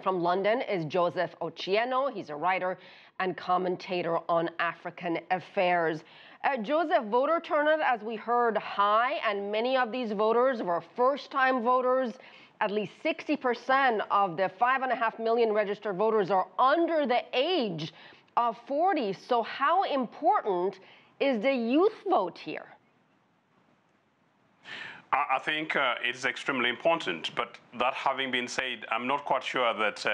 From London is Joseph Ochieno. He's a writer and commentator on African affairs. Joseph, voter turnout, as we heard, high, and many of these voters were first-time voters. At least 60% of the 5.5 million registered voters are under the age of 40. So how important is the youth vote here? I think it's extremely important, but that having been said, I'm not quite sure that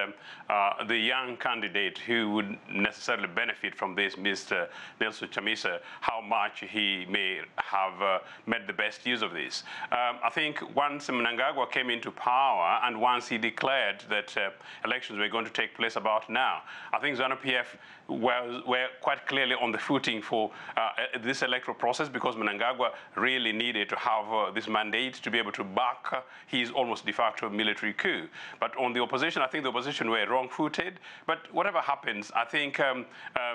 the young candidate who would necessarily benefit from this, Mr. Nelson Chamisa, how much he may have made the best use of this. I think once Mnangagwa came into power and once he declared that elections were going to take place about now, I think ZANU-PF were quite clearly on the footing for this electoral process, because Mnangagwa really needed to have this mandate to be able to back his almost de facto military coup. But on the opposition, I think the opposition were wrong-footed. But whatever happens, I think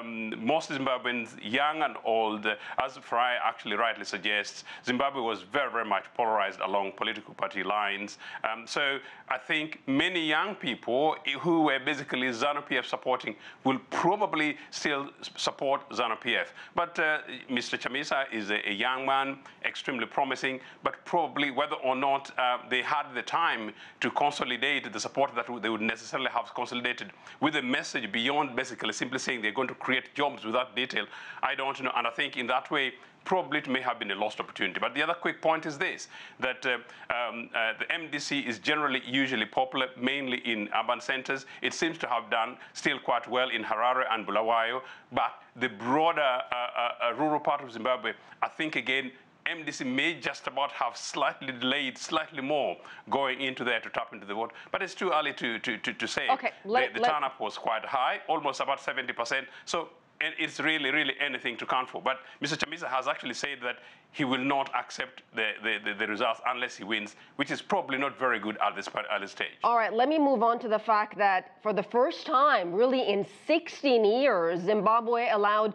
most Zimbabweans, young and old, as Fry actually rightly suggests, Zimbabwe was very, very much polarized along political party lines. So I think many young people who were basically ZANU-PF supporting will probably still support ZANU-PF. But Mr. Chamisa is a young man, extremely promising, but probably whether or not they had the time to consolidate the support that they would necessarily have consolidated with a message beyond basically simply saying they're going to create jobs without detail, I don't know. And I think in that way, probably it may have been a lost opportunity. But the other quick point is this, that the MDC is generally usually popular, mainly in urban centers. It seems to have done still quite well in Harare and Bulawayo, but the broader rural part of Zimbabwe, I think again, MDC may just about have slightly delayed, slightly more going into there to tap into the vote. But it's too early to say. Okay, the turn-up was quite high, almost about 70%. So it's really, really anything to count for. But Mr. Chamisa has actually said that he will not accept the results unless he wins, which is probably not very good at this early stage. All right, let me move on to the fact that for the first time, really in 16 years, Zimbabwe allowed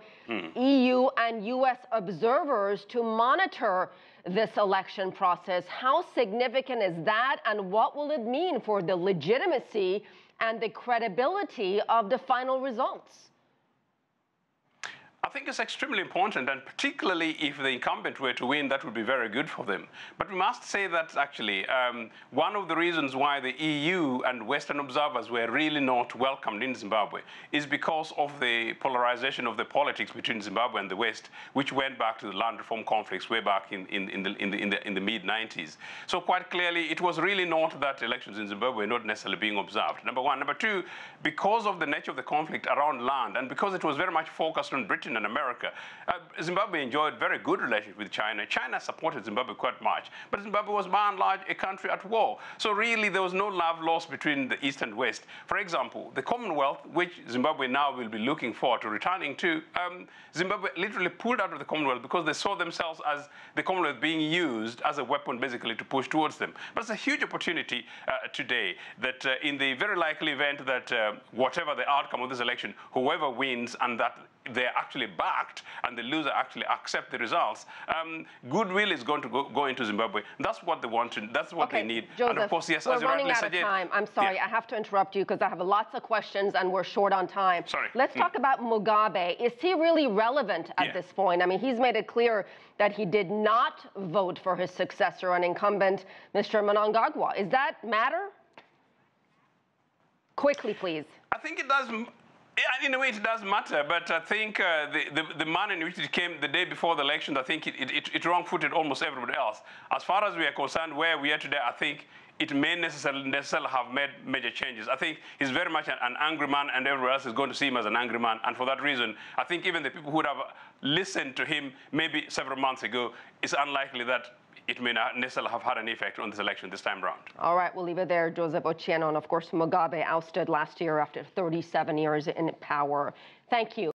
EU and US observers to monitor this election process. How significant is that, and what will it mean for the legitimacy and the credibility of the final results? I think it's extremely important, and particularly if the incumbent were to win, that would be very good for them. But we must say that actually one of the reasons why the EU and Western observers were really not welcomed in Zimbabwe is because of the polarization of the politics between Zimbabwe and the West, which went back to the land reform conflicts way back in the mid-90s. So quite clearly, it was really not that elections in Zimbabwe were not necessarily being observed, number one. Number two, because of the nature of the conflict around land, and because it was very much focused on Britain and America, Zimbabwe enjoyed very good relations with China. China supported Zimbabwe quite much, but Zimbabwe was by and large a country at war. So really there was no love lost between the East and West. For example, the Commonwealth, which Zimbabwe now will be looking forward to returning to, Zimbabwe literally pulled out of the Commonwealth because they saw themselves as the Commonwealth being used as a weapon basically to push towards them. But it's a huge opportunity today that in the very likely event that whatever the outcome of this election, whoever wins and that they're actually backed and the loser actually accept the results, goodwill is going to go into Zimbabwe. That's what they want to, that's what they need. Joseph, and of course, yes, we're as you running rightly out of time. I'm sorry, I have to interrupt you because I have lots of questions and we're short on time. Sorry. Let's talk about Mugabe. Is he really relevant at this point? I mean, he's made it clear that he did not vote for his successor and incumbent, Mr. Mnangagwa. Does that matter? Quickly, please. I think it does. In a way, it does matter, but I think the manner in which it came the day before the election, I think it wrong-footed almost everybody else. As far as we are concerned, where we are today, I think it may necessarily have made major changes. I think he's very much an angry man, and everyone else is going to see him as an angry man. And for that reason, I think even the people who would have listened to him maybe several months ago, it's unlikely that it may not necessarily have had an effect on this election this time around. All right, we'll leave it there. Joseph Ochieno, and of course, Mugabe ousted last year after 37 years in power. Thank you.